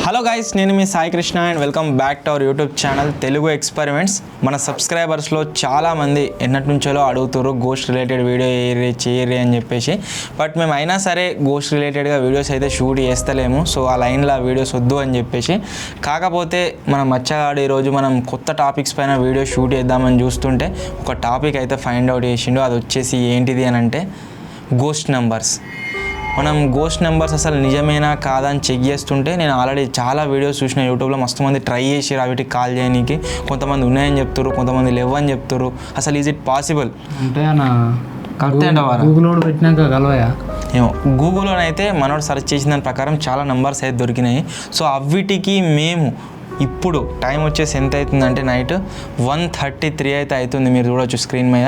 Hello guys, నేను మీ Sai Krishna and welcome back to our YouTube channel Telugu experiments. మన సబ్స్క్రైబర్స్లో చాలామంది ఎన్నటి నుంచో అడుగుతారు గోస్ట్ రిలేటెడ్ వీడియో చేయరి అని చెప్పేసి. బట్ మేము అయినా సరే గోస్ట్ రిలేటెడ్గా వీడియోస్ అయితే షూట్ చేస్తలేము. సో ఆ లైన్లో వీడియోస్ వద్దు అని చెప్పేసి. కాకపోతే మన మచ్చగాడు ఈరోజు మనం కొత్త టాపిక్స్ పైన వీడియో షూట్ చేద్దామని చూస్తుంటే ఒక టాపిక్ అయితే ఫైండ్ అవుట్ చేసిండు. అది వచ్చేసి ఏంటిది అని అంటే గోస్ట్ నెంబర్స్. మనం గోస్ట్ నెంబర్స్ అసలు నిజమేనా కాదా అని చెక్ చేస్తుంటే నేను ఆల్రెడీ చాలా వీడియోస్ చూసిన యూట్యూబ్లో. మస్తు మంది ట్రై చేసి వీటికి కాల్ చేయడానికి. కొంతమంది ఉన్నాయని చెప్తారు, కొంతమంది లేవని చెప్తారు. అసలు ఈజ్ ఇట్ పాసిబుల్ అంటే అన్న కరెక్టే అంటావా? గూగుల్లో పెట్టినాక కలవయా ఏమో గూగుల్లోనైతే మనోడు సెర్చ్ చేసిన దాని ప్రకారం చాలా నెంబర్స్ అయితే దొరికినాయి. సో అవిటికి మేము ఇప్పుడు టైం వచ్చేసి ఎంత అవుతుందంటే నైట్ 1:33 అయితే అవుతుంది. మీరు చూడవచ్చు స్క్రీన్ మీద.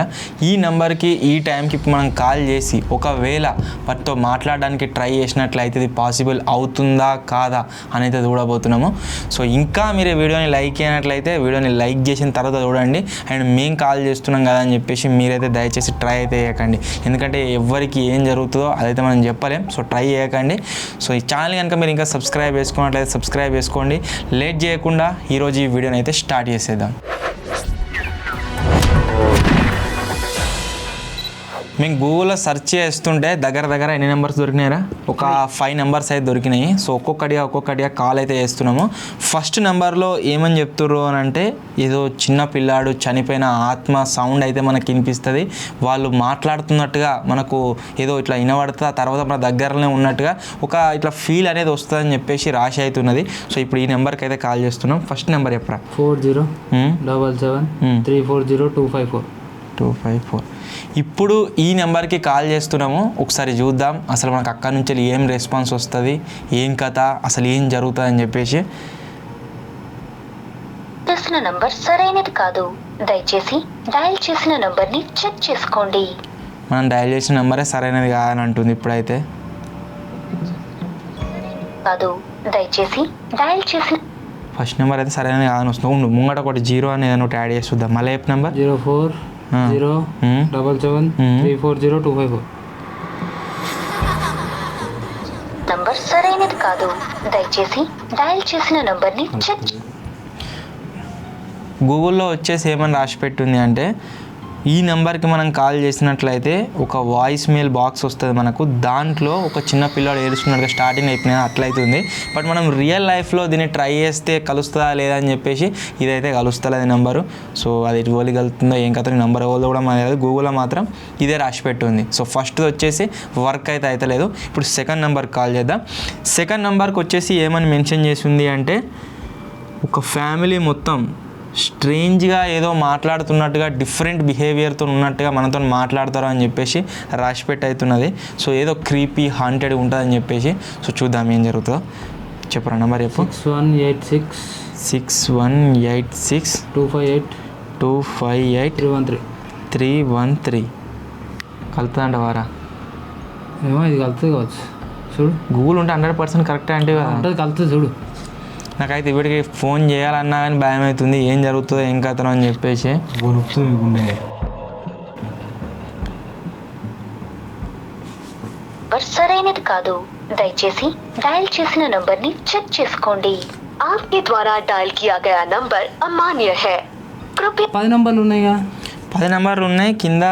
ఈ నెంబర్కి ఈ టైంకి మనం కాల్ చేసి ఒకవేళ వాటితో మాట్లాడడానికి ట్రై చేసినట్లయితే ఇది పాసిబుల్ అవుతుందా కాదా అనేది చూడబోతున్నాము. సో ఇంకా మీరు వీడియోని లైక్ చేయనట్లయితే వీడియోని లైక్ చేసిన తర్వాత చూడండి. అండ్ మేము కాల్ చేస్తున్నాం కదా అని చెప్పేసి మీరైతే దయచేసి ట్రై అయితే చేయకండి. ఎందుకంటే ఎవరికి ఏం జరుగుతుందో అదైతే మనం చెప్పలేం. సో ట్రై చేయకండి. సో ఈ ఛానల్ కనుక మీరు ఇంకా సబ్స్క్రైబ్ చేసుకున్నట్లయితే సబ్స్క్రైబ్ చేసుకోండి. లేట్ చేయకుండా ఈరోజు ఈ వీడియోని అయితే స్టార్ట్ చేసేద్దాం. మేము గూగుల్లో సెర్చ్ చేస్తుంటే దగ్గర ఎన్ని నెంబర్స్ దొరికినాయిరా? ఒక 5 నెంబర్స్ అయితే దొరికినాయి. సో ఒక్కొక్కటిగా కాల్ అయితే చేస్తున్నాము. ఫస్ట్ నెంబర్లో ఏమని చెప్తుర్రు అని అంటే ఏదో చిన్న పిల్లాడు చనిపోయిన ఆత్మ సౌండ్ అయితే మనకి వినిపిస్తుంది. వాళ్ళు మాట్లాడుతున్నట్టుగా మనకు ఏదో ఇట్లా వినబడుతుంది. ఆ తర్వాత మన దగ్గరనే ఉన్నట్టుగా ఒక ఇట్లా ఫీల్ అనేది వస్తుందని చెప్పేసి రాసి అవుతున్నది. సో ఇప్పుడు ఈ నెంబర్కి అయితే కాల్ చేస్తున్నాం. ఫస్ట్ నెంబర్ చెప్పరా? 40777340254254. ఇప్పుడు ఈ నెంబర్కి కాల్ చేస్తున్నాము. ఒకసారి చూద్దాం అసలు మనకు అక్కడి నుంచి ఏం రెస్పాన్స్ వస్తుంది, ఏం కథ, అసలు ఏం జరుగుతుంది అని చెప్పేసి. చేసిన నంబర్ సరైనది కాదు, దయచేసి డయల్ చేసిన నంబర్ని చెక్ చేసుకోండి. మనం డయల్ చేసిన నెంబరే సరైనది కాదని అంటుంది ఇప్పుడైతే. కాదు, దయచేసి డయల్ చేసిన ఫస్ట్ నెంబర్ అయితే సరైనది కాదని వస్తుంది. ఉండు ముంగట ఒకటి 0 అని ఏదైనా ఒకటి యాడ్ చేసి చూద్దాం. మళ్ళీ ఏ నెంబర్? 040773402554. నంబర్ సరైనది కాదు, దయచేసి డయల్ చేసిన నంబర్ని చెక్. గూగుల్లో వచ్చేసి ఏమని రాసి పెట్టుంది అంటే ఈ నెంబర్కి మనం కాల్ చేసినట్లయితే ఒక వాయిస్ మెయిల్ బాక్స్ వస్తుంది మనకు. దాంట్లో ఒక చిన్న పిల్లాడు ఏడుస్తున్నట్టుగా స్టార్టింగ్ అయిపోయినా అట్లయితుంది. బట్ మనం రియల్ లైఫ్లో దీన్ని ట్రై చేస్తే కలుస్తుందా లేదా అని చెప్పేసి ఇదైతే కలుస్తలేదు నెంబరు. సో అది ఎటు కలుతుందో ఏం కథ నెంబర్ ఎవరిదో కూడా మనది. గూగుల్లో మాత్రం ఇదే రాసి పెట్టుంది. సో ఫస్ట్ వచ్చేసి వర్క్ అయితే అవుతలేదు. ఇప్పుడు సెకండ్ నెంబర్కి కాల్ చేద్దాం. సెకండ్ నెంబర్కి వచ్చేసి ఏమని మెన్షన్ చేసింది అంటే ఒక ఫ్యామిలీ మొత్తం స్ట్రేంజ్గా ఏదో మాట్లాడుతున్నట్టుగా డిఫరెంట్ బిహేవియర్తో ఉన్నట్టుగా మనతో మాట్లాడతారు అని చెప్పేసి రాసిపెట్టి అవుతున్నది. సో ఏదో క్రీపీ హాంటెడ్ ఉంటుందని చెప్పేసి. సో చూద్దాం ఏం జరుగుతుందో. చెప్పరా నెంబర్ చెప్పు. 6186258313 కలుతుందంట వారా? ఏమో ఇది కలుతుంది కావచ్చు. చూడు గూగుల్ ఉంటే 100% కరెక్టే అంటే ఉంటుంది, కలుతుంది చూడు. నాకైతే ఇప్పటికి ఫోన్ చేయాలన్నా కానీ భయం అవుతుంది ఏం జరుగుతుందో ఏం కథనో అని చెప్పేసి. సరైనది కాదు, దయచేసి డయల్ చేసిన నంబర్ని చెక్ చేసుకోండి. आपके द्वारा डायल किया गया नंबर अमान्य है, कृपया 10 నంబర్లు ఉన్నాయిగా. 10 నెంబర్లు ఉన్నాయి. కింద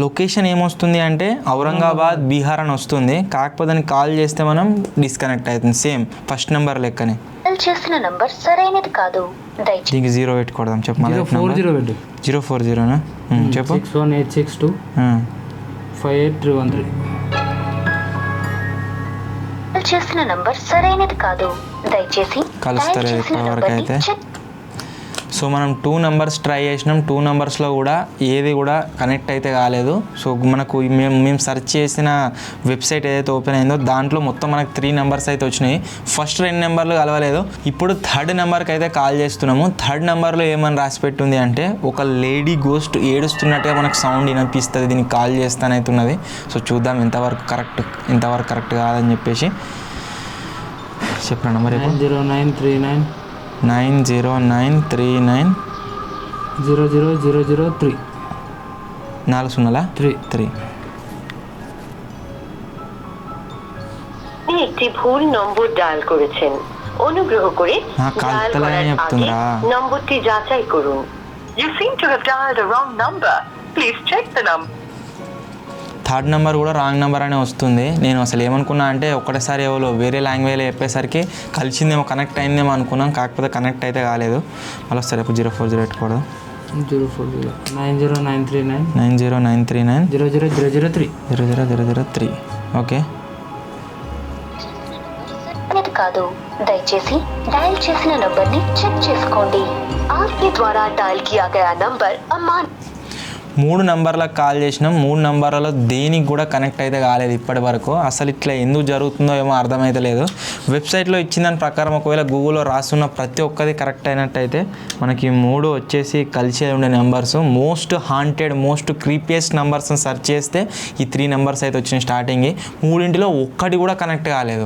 లొకేషన్ ఏమొస్తుంది అంటే ఔరంగాబాద్, బీహార్ అని వస్తుంది. కాకపోతే దానికి కాల్ చేస్తే మనం డిస్కనెక్ట్ అవుతుంది. సేమ్ ఫస్ట్ నెంబర్ లెక్కనే. డయల్ చేసిన నంబర్ సరైనది కాదు, దయచేసి దీనికి 0 పెట్టుకోవడం. చెప్పు. 040 పెట్టు. 040నా చెప్పు. 6186258313. డయల్ చేసిన నంబర్ సరైనది కాదు, దయచేసి కలుస్తలేదు డయల్ చేసిన ఇప్పటివరకు నంబర్ని అయితే. చెక్. సో మనం 2 నెంబర్స్ ట్రై చేసినాం. 2 నెంబర్స్లో కూడా ఏది కూడా కనెక్ట్ అయితే కాలేదు. సో మనకు మేము సెర్చ్ చేసిన వెబ్సైట్ ఏదైతే ఓపెన్ అయిందో దాంట్లో మొత్తం మనకు 3 నెంబర్స్ అయితే వచ్చినాయి. ఫస్ట్ 2 నెంబర్లు కలవలేదు. ఇప్పుడు థర్డ్ నెంబర్కి అయితే కాల్ చేస్తున్నాము. థర్డ్ నెంబర్లో ఏమని రాసి పెట్టుంది అంటే ఒక లేడీ గోస్ట్ ఏడుస్తున్నట్టుగా మనకు సౌండ్ వినిపిస్తుంది దీనికి కాల్ చేస్తానైతున్నది. సో చూద్దాం ఎంతవరకు కరెక్ట్ కాదని చెప్పేసి. చెప్పిన నెంబర్ 90939 00003 4 0 3. আপনি একটি ভুল নম্বর ডায়াল করেছেন। অনুগ্রহ করে ডায়াল করার আগে নম্বরটি যাচাই করুন। You seem to have dialed a wrong number. Please check the number. Third number కూడా రాంగ్ నెంబర్ అనే వస్తుంది. నేను అసలు ఏమనుకున్నా అంటే ఒకటేసారి ఎవరో వేరే లాంగ్వేజ్లో చెప్పేసరికి కలిసిందేమో, కనెక్ట్ అయిందేమో అనుకున్నాం. కాకపోతే కనెక్ట్ అయితే కాలేదు. మళ్ళీ వస్తారు ఇప్పుడు 0408 పెట్టుకోవడం. 040 90939 00003 ఓకే. కాదు, దయచేసి డయల్ చేసిన నంబర్ని చెక్ చేసుకోండి. आपके द्वारा डायल किया गया नंबर अमान 3 నంబర్లకు కాల్ చేసినాం. 3 నంబర్లలో దేనికి కూడా కనెక్ట్ అయితే కాలేదు ఇప్పటి వరకు. అసలు ఇట్లా ఎందుకు జరుగుతుందో ఏమో అర్థమైతే లేదు. వెబ్సైట్లో ఇచ్చిన దాని ప్రకారం ఒకవేళ గూగుల్లో రాస్తున్న ప్రతి ఒక్కది కరెక్ట్ అయినట్టయితే మనకి 3 వచ్చేసి కలిసే ఉండే numbers. Most haunted, most creepiest నెంబర్స్ని సెర్చ్ చేస్తే ఈ 3 నెంబర్స్ అయితే వచ్చినాయి స్టార్టింగ్. 3 ఒక్కటి కూడా కనెక్ట్ కాలేదు.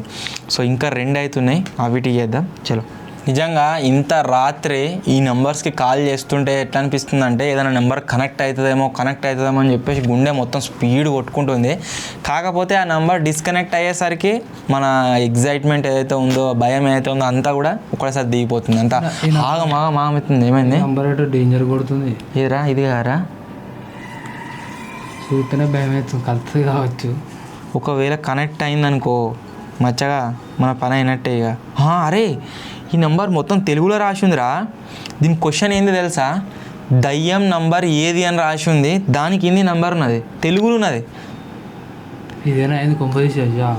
సో ఇంకా 2 అవుతున్నాయి, అవిటి చేద్దాం చలో. నిజంగా ఇంత రాత్రి ఈ నెంబర్స్కి కాల్ చేస్తుంటే ఎట్లా అనిపిస్తుంది అంటే ఏదైనా నెంబర్ కనెక్ట్ అవుతుందేమో అని చెప్పేసి గుండె మొత్తం స్పీడ్ కొట్టుకుంటుంది. కాకపోతే ఆ నెంబర్ డిస్కనెక్ట్ అయ్యేసరికి మన ఎగ్జైట్మెంట్ ఏదైతే ఉందో, భయం ఏదైతే ఉందో అంతా కూడా ఒకటేసారి దిగిపోతుంది. అంతా మాగమవుతుంది. ఏమైంది? నెంబర్ అయితే డేంజర్ కొడుతుంది. ఇదిరా, ఇది కారా, చూస్తేనే భయం అవుతుంది, కలుతుంది కావచ్చు. ఒకవేళ కనెక్ట్ అయిందనుకో మచ్చగా మన పని అయినట్టే ఇక. అరే ఈ నెంబర్ మొత్తం తెలుగులో రాసి ఉందిరా. దీని క్వశ్చన్ ఏంది తెలుసా? దయ్యం నంబర్ ఏది అని రాసి ఉంది. దానికి ఇన్ని నెంబర్ ఉన్నది, తెలుగులో ఉన్నది. ఇదేనా అయ్యా?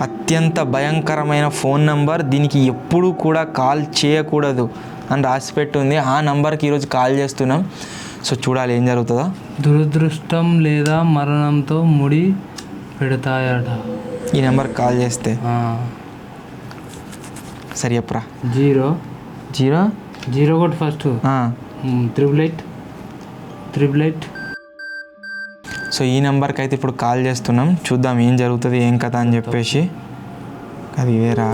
అత్యంత భయంకరమైన ఫోన్ నంబర్, దీనికి ఎప్పుడూ కూడా కాల్ చేయకూడదు అని రాసి పెట్టుంది. ఆ నంబర్కి ఈరోజు కాల్ చేస్తున్నాం. సో చూడాలి ఏం జరుగుతుందో. దురదృష్టం లేదా మరణంతో ముడి పెడతాయట ఈ నెంబర్కి కాల్ చేస్తే. సరే చెప్పురా. 0 కొట్టు ఫస్ట్. 888. సో ఈ నెంబర్కి అయితే ఇప్పుడు కాల్ చేస్తున్నాం. చూద్దాం ఏం జరుగుతుంది, ఏం కథ అని చెప్పేసి. అది వేరా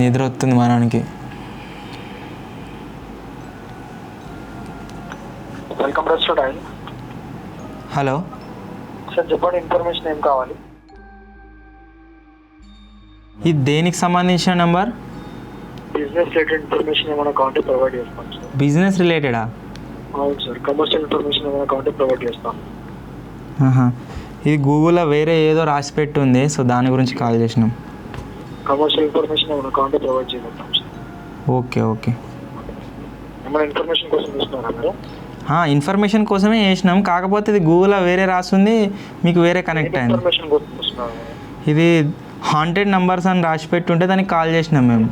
నిద్ర వస్తుంది మనకి. Welcome restaurant. హలో సార్ చెప్పండి, ఇన్ఫర్మేషన్ ఏం కావాలి? ఇది దేనికి సంబంధించిన నెంబర్? బిజినెస్ రిలేటెడ్ ఇన్ఫర్మేషన్ ఏమైనా కావాలంటే ప్రొవైడ్ చేస్తాం సార్. బిజినెస్ రిలేటెడా? అవును సార్, కమర్షియల్ ఇన్ఫర్మేషన్ ఏమైనా కావాలంటే ప్రొవైడ్ చేస్తాం. ఇది గూగుల్లో వేరే ఏదో రాసి పెట్టుంది, సో దాని గురించి కాల్ చేసినాం. కమర్షియల్ ఇన్ఫర్మేషన్ ఏమైనా కావాలంటే ప్రొవైడ్ చేయగలుగుతాం సార్. ఓకే. ఏమైనా ఇన్ఫర్మేషన్ కోసం చూస్తున్నారా మీరు? ఇన్ఫర్మేషన్ కోసమే చేసినాం. కాకపోతే ఇది గూగుల్లో వేరే రాస్తుంది, మీకు వేరే కనెక్ట్ అయింది. ఇన్ఫర్మేషన్ కోసం చూస్తున్నారా? ఇది హాంటెడ్ నంబర్స్ అని రాసి పెట్టుంటే దానికి కాల్ చేసినాం మేము.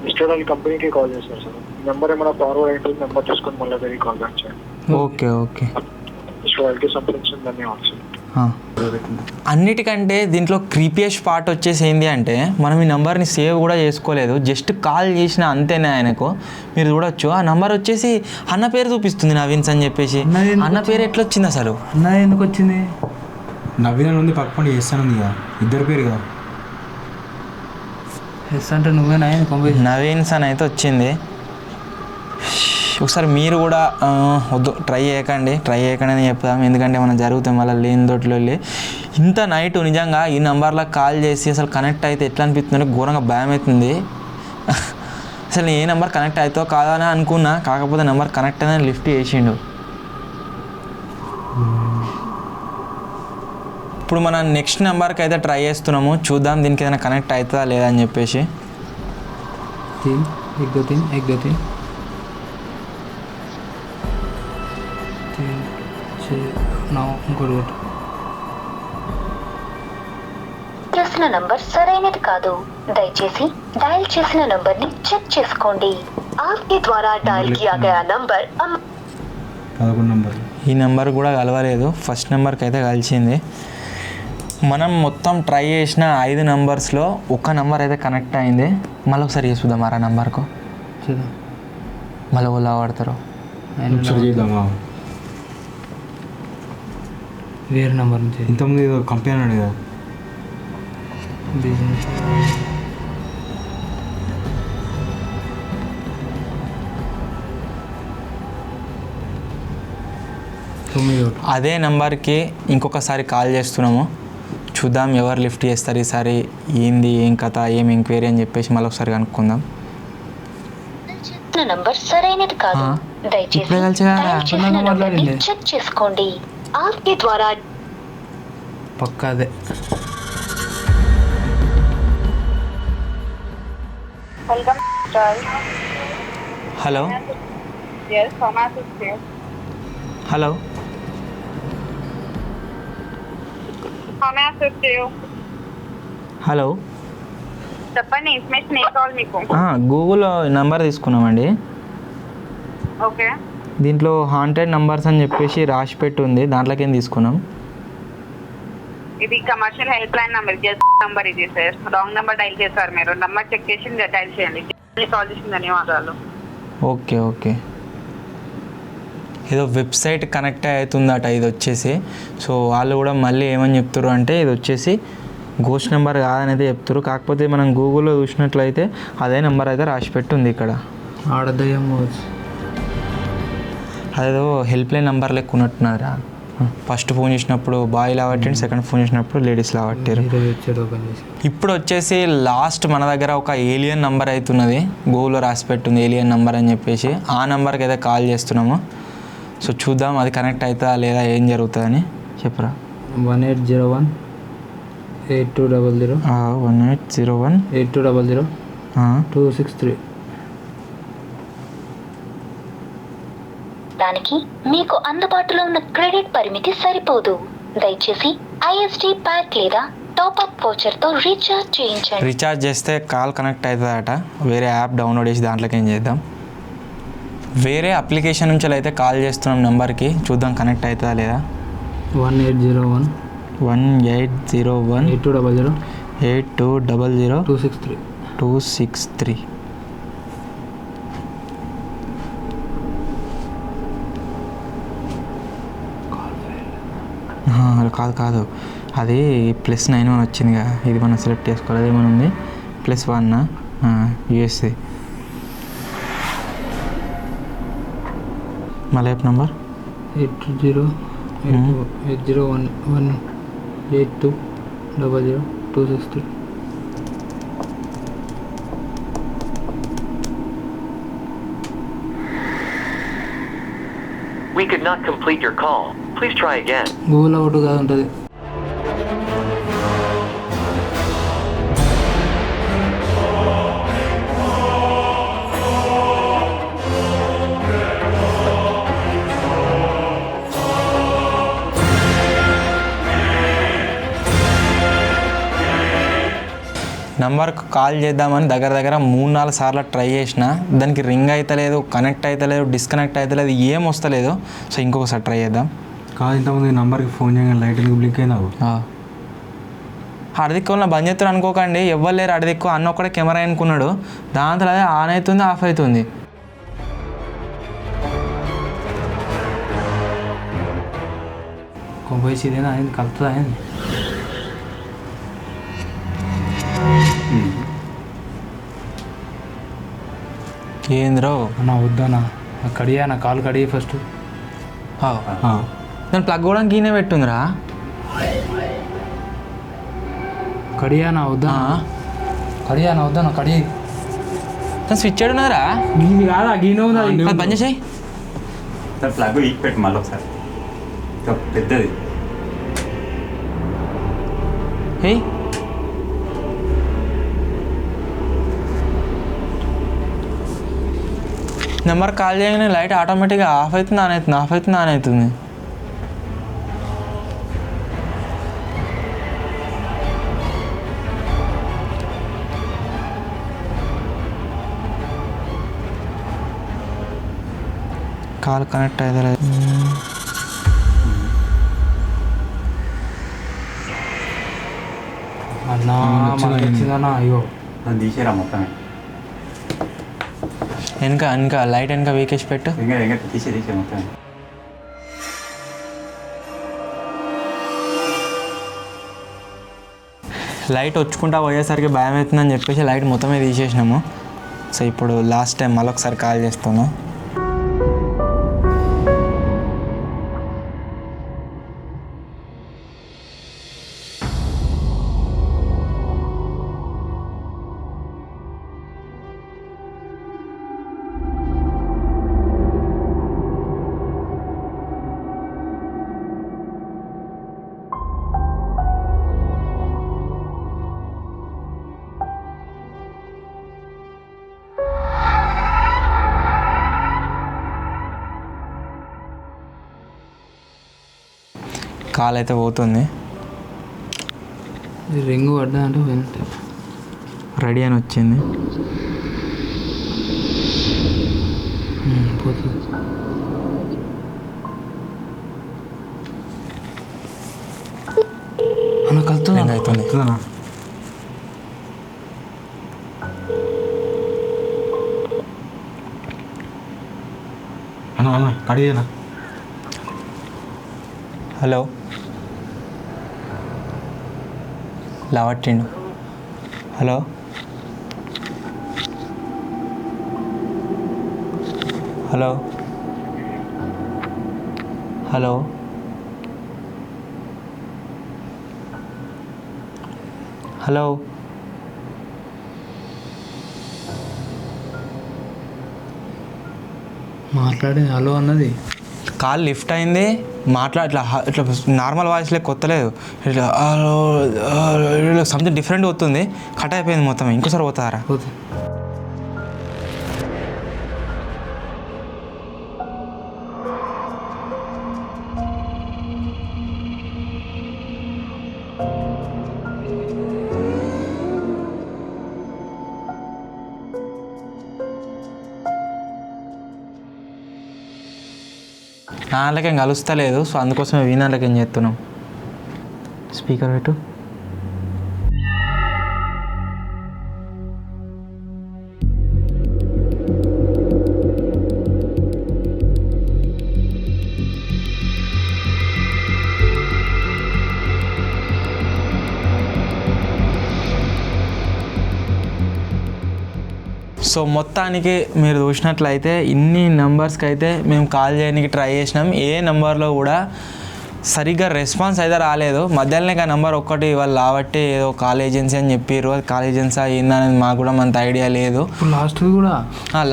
ఇస్టోడల్ కంపెనీకి కాల్ చేస్తారు సార్. నెంబర్ ఏమైనా ఫార్వర్డ్ అయితే నెంబర్ చూసుకొని మళ్ళీ వెరీ కాల్ బ్యాక్ చేయండి. ఓకే. ఇస్టోడల్కి సంప్రదించిన ధన్యవాదాలు సార్. అన్నిటికంటే దీంట్లో క్రీపియస్ట్ పార్ట్ వచ్చేసి ఏంటి అంటే మనం ఈ నెంబర్ని సేవ్ కూడా చేసుకోలేదు, జస్ట్ కాల్ చేసిన అంతేనే ఆయనకు. మీరు చూడొచ్చు ఆ నెంబర్ వచ్చేసి అన్న పేరు చూపిస్తుంది, నవీన్స్ అని చెప్పేసి. అన్న పేరు ఎట్లా వచ్చింది అసలు? అన్న ఎందుకు వచ్చింది? నవీన్ ఉంది పక్కన చేస్తాను కదా, ఇద్దరు పేరు కదా. ఎస్ అంటే నువ్వేనా? నవీన్స్ అని అయితే వచ్చింది. ఒకసారి మీరు కూడా వద్దు, ట్రై చేయకండి అని చెప్తాం. ఎందుకంటే మనం జరుగుతాం మళ్ళీ లేని దొడ్లో వెళ్ళి. ఇంత నైట్ నిజంగా ఈ నెంబర్లకు కాల్ చేసి అసలు కనెక్ట్ అయితే ఎట్లా అనిపిస్తుందంటే ఘోరంగా భయం అవుతుంది. అసలు ఏ నెంబర్ కనెక్ట్ అవుతుందో కాదని అనుకున్నా, కాకపోతే నెంబర్ కనెక్ట్ అని లిఫ్ట్ చేసిండు. ఇప్పుడు మనం నెక్స్ట్ నెంబర్కి అయితే ట్రై చేస్తున్నాము, చూద్దాం దీనికి ఏదైనా కనెక్ట్ అవుతుందా లేదా అని చెప్పేసి. చేసిన నంబర్ సరైనది కాదు, దయచేసి డయల్ చేసిన నంబర్ ని చెక్ చేసుకోండి. आपके द्वारा डायल किया गया नंबर 11 నెంబర్. ఈ నెంబర్ కూడా కలవలేదు, ఫస్ట్ నెంబర్కి అయితే కలిసింది. మనం మొత్తం ట్రై చేసిన 5 నెంబర్స్లో ఒక నెంబర్ అయితే కనెక్ట్ అయింది. మళ్ళీ ఒకసారి చూద్దాం ఆ నెంబర్కు, మళ్ళీ ఓలా వాడతారు. వేరే నెంబర్ నుంచి ఇంతకుముందు ఏదో కంపెనీ అన్నాడు కదా. బిజినెస్ అదే నెంబర్కి ఇంకొకసారి కాల్ చేస్తున్నాము, చూద్దాం ఎవరు లిఫ్ట్ చేస్తారు ఈసారి, ఏంది ఏం కథ ఏం ఎంక్వైరీ అని చెప్పేసి మళ్ళీ ఒకసారి కనుక్కుందాం. నంబర్ సరైనది కాదు, దయచేసి ఇప్పుడే కలిసిరా డయల్ చేసిన నంబర్ని చెక్ చేసుకోండి. ఆర్కే ద్వారా పక్కా అదే. Welcome, Joy. Hello Yes, how may I assist you? Hello How may I assist you? Hello చెప్పండి, ఇన్ఫర్మేషన్ ఏం కావాలి మీకు? గూగుల్లో నెంబర్ తీసుకున్నామండి. ఓకే, దీంట్లో హాంటెడ్ నంబర్స్ అని చెప్పేసి రాసి పెట్టి ఉంది, దాంట్లోకి తీసుకున్నాం. ఇది commercial help line number, just number ఇది సార్. రాంగ్ నెంబర్ డైల్ చేశారు మీరు. నెంబర్ చెక్ చేసి డైల్ చేయండి. కాల్ చేసిన ధన్యవాదాలు. ఓకే ఓకే, ఏదో వెబ్సైట్ కనెక్ట్ అవుతుందట ఇది వచ్చేసి. సో వాళ్ళు కూడా మళ్ళీ ఏమని చెప్తారు అంటే ఇది వచ్చేసి గోస్ట్ నెంబర్ కాదని అయితే చెప్తారు. కాకపోతే మనం గూగుల్లో చూసినట్లయితే అదే నెంబర్ అయితే రాసి పెట్టుంది ఇక్కడ. ఆడదయ్యం అదేదో హెల్ప్ లైన్ నెంబర్ లెక్క ఉన్నట్టున్నారా. ఫస్ట్ ఫోన్ చేసినప్పుడు బాయ్ లావట్టండి, సెకండ్ ఫోన్ చేసినప్పుడు లేడీస్ లావట్టారు. వెబ్సైట్ ఓపెన్ చేసి ఇప్పుడు వచ్చేసి లాస్ట్ మన దగ్గర ఒక ఏలియన్ నెంబర్ అవుతున్నది, గూగుల్లో రాసి పెట్టుంది ఏలియన్ నెంబర్ అని చెప్పేసి. ఆ నెంబర్కి అయితే కాల్ చేస్తున్నాము. సో చూద్దాం అది కనెక్ట్ అవుతుందా లేదా, ఏం జరుగుతుందని చెప్పరా. 1801 8200 1801 8200 263. దానికి మీకు అందుబాటులో ఉన్న క్రెడిట్ పరిమితి సరిపోదు. దయచేసి ఐఎస్డి ప్యాక్ లేదా టాప్అప్ వోచర్తో రీఛార్జ్ చేయించండి. రీఛార్జ్ చేస్తే కాల్ కనెక్ట్ అవుతుందట. వేరే యాప్ డౌన్లోడ్ చేసి దాంట్లోకి ఏం చేద్దాం. వేరే అప్లికేషన్ నుంచి అయితే కాల్ చేస్తున్నాం నెంబర్కి, చూద్దాం కనెక్ట్ అవుతుందా లేదా. 1801 1801 8200 8200 263. 263. కాదు అది +91 వచ్చిందిగా, ఇది మనం సెలెక్ట్ చేసుకోవాలి. అది ఏమైనా ఉంది +1 యూఎస్ఏ. మళ్ళీ number 8080118200 We could not complete your call. Please try again. Google ఒకటి కాదు ఉంటుంది. నెంబర్కి కాల్ చేద్దామని దగ్గర 3-4 సార్లు ట్రై చేసిన, దానికి రింగ్ అవుతలేదు, కనెక్ట్ అవుతలేదు, డిస్కనెక్ట్ అవుతలేదు, ఏం వస్తలేదు. సో ఇంకొకసారి ట్రై చేద్దాం. కాదు ఇంతకుముందు ఈ నెంబర్కి ఫోన్ చేయగానే లైట్ ఎందుకు బ్లింక్ అయిందావు? అడిదిక్కున్న బంద్ చేస్తారు అనుకోకండి, ఎవ్వరు లేరు అడిదిక్కు, అన్న ఒక్కడే కెమెరా అనుకున్నాడు, దాంతో అదే ఆన్ అవుతుంది ఆఫ్ అవుతుంది. కొంపైసి ఇదేనా అయింది, కలుపుతుంది అయింది. ఏంద్రో అన్న వద్దనా, కడియా నా కాలు కడిగి ఫస్ట్. దాని ప్లగ్ కూడా గీనే పెట్టుందిరా. కడియా నా వద్దా, కడియా నా వద్దనా, కడిగి దాని స్విచ్ ఉన్నదిరా. గీది కాదా, గీనే ఉంది. అది బంద్ చేసేయి. ప్లగ్ ఈక్ పెట్టి మళ్ళీ ఒకసారి పెద్దది. ఏయ్ నెంబర్ కాల్ చేయగానే లైట్ ఆటోమేటిక్గా ఆఫ్ అవుతుంది ఆన్ అవుతుంది, ఆఫ్ అవుతుంది ఆన్ అవుతుంది. కాల్ కనెక్ట్ అయితే అన్నా వచ్చిందన్నా, అయ్యో దాన్ని తీసేరా మొత్తం. వెనక లైట్ వెనక వీకేసి పెట్టు. ఇంకా తీసే మొత్తం. లైట్ వచ్చుకుంటా పోయేసరికి భయం అవుతుందని చెప్పేసి లైట్ మొత్తమే తీసేసినాము. సో ఇప్పుడు లాస్ట్ టైం మళ్ళీ ఒకసారి కాల్ చేస్తాను. కాల్ అయితే పోతుంది. రింగ్ పడ్డా అంటే పోయినట్టే. రెడీ అని వచ్చింది. పోతుంది. అన్న కలుతుంది అవుతుంది. అన్న కడిగేనా? హలో లావట్టిండు. హలో హలో హలో హలో మాట్లాడే హలో అన్నది. కాల్ లిఫ్ట్ అయింది. ఇట్లా నార్మల్ వాయిస్లో కొత్తలేదు, ఇట్లా సంథింగ్ డిఫరెంట్ అవుతుంది. కట్ అయిపోయింది మొత్తం. ఇంకోసారి పోతారా? పోతుంది. నాళ్ళకేం కలుస్తలేదు. సో అందుకోసమే వీణాలకేం చేస్తున్నాం. స్పీకర్ పెట్టు. సో మొత్తానికి మీరు చూసినట్లయితే ఇన్ని నెంబర్స్కి అయితే మేము కాల్ చేయడానికి ట్రై చేసినాం. ఏ నెంబర్లో కూడా సరిగ్గా రెస్పాన్స్ అయితే రాలేదు. మధ్యాహ్నం ఆ నెంబర్ ఒక్కటి వాళ్ళు కాబట్టి ఏదో కాల్ ఏజెన్సీ అని చెప్పారు. అది కాల్ ఏజెన్సీ ఏందనేది మాకు కూడా అంత ఐడియా లేదు.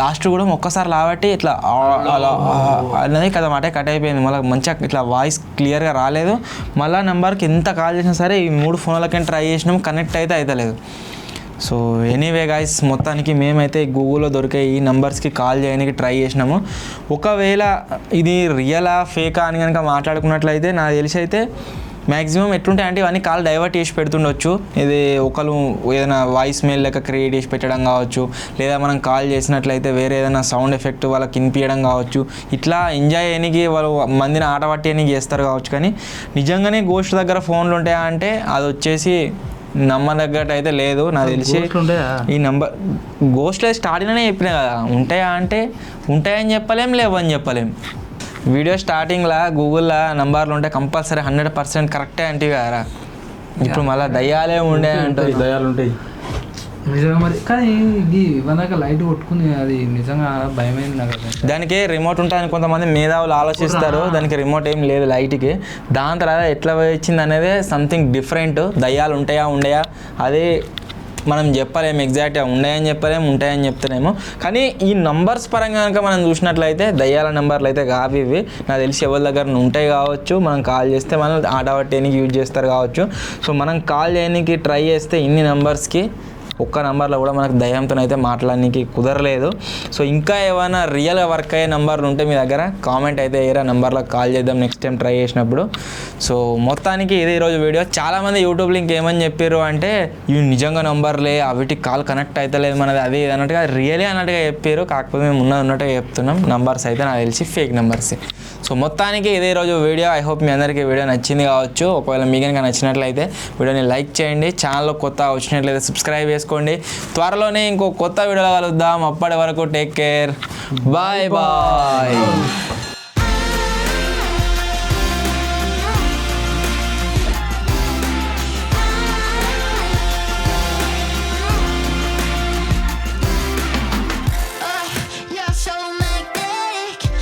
లాస్ట్ కూడా ఒక్కసారి లాబట్టి ఇట్లా అన్నది కదా మాట కట్ అయిపోయింది. మళ్ళీ మంచిగా ఇట్లా వాయిస్ క్లియర్గా రాలేదు. మళ్ళీ నెంబర్కి ఎంత కాల్ చేసినా సరే ఈ 3 ఫోన్లకైనా ట్రై చేసినాం, కనెక్ట్ అయితే అవుతలేదు. సో ఎనీవే గాయ్స్, మొత్తానికి మేమైతే గూగుల్లో దొరికే ఈ నెంబర్స్కి కాల్ చేయడానికి ట్రై చేసినాము. ఒకవేళ ఇది రియలా ఫేకా అని కనుక మాట్లాడుకున్నట్లయితే నాకు తెలిసి అయితే మ్యాక్సిమం ఎట్లుంటాయి అంటే ఇవన్నీ కాల్ డైవర్ట్ చేసి పెడుతుండొచ్చు. ఇది ఒకరు ఏదైనా వాయిస్ మెయిల్ లెక్క క్రియేట్ చేసి పెట్టడం కావచ్చు, లేదా మనం కాల్ చేసినట్లయితే వేరే ఏదైనా సౌండ్ ఎఫెక్ట్ వాళ్ళకి వినిపించడం కావచ్చు. ఇట్లా ఎంజాయ్ చేయడానికి వాళ్ళు మందిని ఆట పట్టేయడానికి చేస్తారు కావచ్చు. కానీ నిజంగానే గోస్ట్ దగ్గర ఫోన్లు ఉంటాయా అంటే అది వచ్చేసి నమ్మదగ్గట్టు అయితే లేదు. నాకు తెలిసి ఈ నెంబర్ గోస్ట్లో స్టార్టింగ్లోనే చెప్పినా కదా, ఉంటాయా అంటే ఉంటాయని చెప్పలేం, లేవని చెప్పలేం. వీడియో స్టార్టింగ్లో గూగుల్లో నంబర్లు ఉంటే కంపల్సరీ 100% కరెక్టే అంటే కదా. ఇప్పుడు మళ్ళీ దయ్యాలే ఉండే అంటే దయాలు ఉంటాయి నిజంగా. మరి కానీ ఇది ఇవ్వదాకా లైట్ కొట్టుకుని అది నిజంగా భయమైంది నాకు. దానికి రిమోట్ ఉంటాయని కొంతమంది మేధావులు ఆలోచిస్తారు. దానికి రిమోట్ ఏం లేదు లైట్కి. దాని తర్వాత ఎట్లా వచ్చింది అనేది సంథింగ్ డిఫరెంట్. దయ్యాలు ఉంటాయా ఉండయా అది మనం చెప్పలేము, ఎగ్జాక్ట్గా ఉన్నాయని చెప్పలేము, ఉంటాయని చెప్తున్నాము. కానీ ఈ నంబర్స్ పరంగా కనుక మనం చూసినట్లయితే దయ్యాల నెంబర్లు అయితే కావు ఇవి. నాకు తెలిసి ఎవరి దగ్గర ఉంటాయి కావచ్చు. మనం కాల్ చేస్తే మనం ఆట పట్టేనికి యూజ్ చేస్తారు కావచ్చు. సో మనం కాల్ చేయడానికి ట్రై చేస్తే ఇన్ని నెంబర్స్కి ఒక్క నెంబర్లో కూడా మనకు దయ్యంతో అయితే మాట్లాడడానికి కుదరలేదు. సో ఇంకా ఏమైనా రియల్గా వర్క్ అయ్యే నెంబర్లు ఉంటే మీ దగ్గర కామెంట్ అయితే ఏరా నెంబర్లో కాల్ చేద్దాం నెక్స్ట్ టైం ట్రై చేసినప్పుడు. సో మొత్తానికి ఇదే ఈరోజు వీడియో. చాలామంది యూట్యూబ్లో ఇంకేమని చెప్పారు అంటే ఇవి నిజంగా నెంబర్లే, వీటికి కాల్ కనెక్ట్ అవుతలేదు మనది అది అన్నట్టుగా రియలే అన్నట్టుగా చెప్పారు. కాకపోతే మేము ఉన్నట్టుగా చెప్తున్నాం. నెంబర్స్ అయితే నాకు తెలిసి ఫేక్ నెంబర్స్. సో మొత్తానికి ఇదే రోజు వీడియో. ఐ హోప్ మీ అందరికీ వీడియో నచ్చింది కావచ్చు. ఒకవేళ మీకు కనుక నచ్చినట్లయితే వీడియోని లైక్ చేయండి. ఛానల్లో కొత్త వచ్చినట్లయితే సబ్స్క్రైబ్ చేసుకోండి. త్వరలోనే ఇంకో కొత్త వీడియోలో కలుద్దాం. అప్పటి వరకు టేక్ కేర్. Bye bye.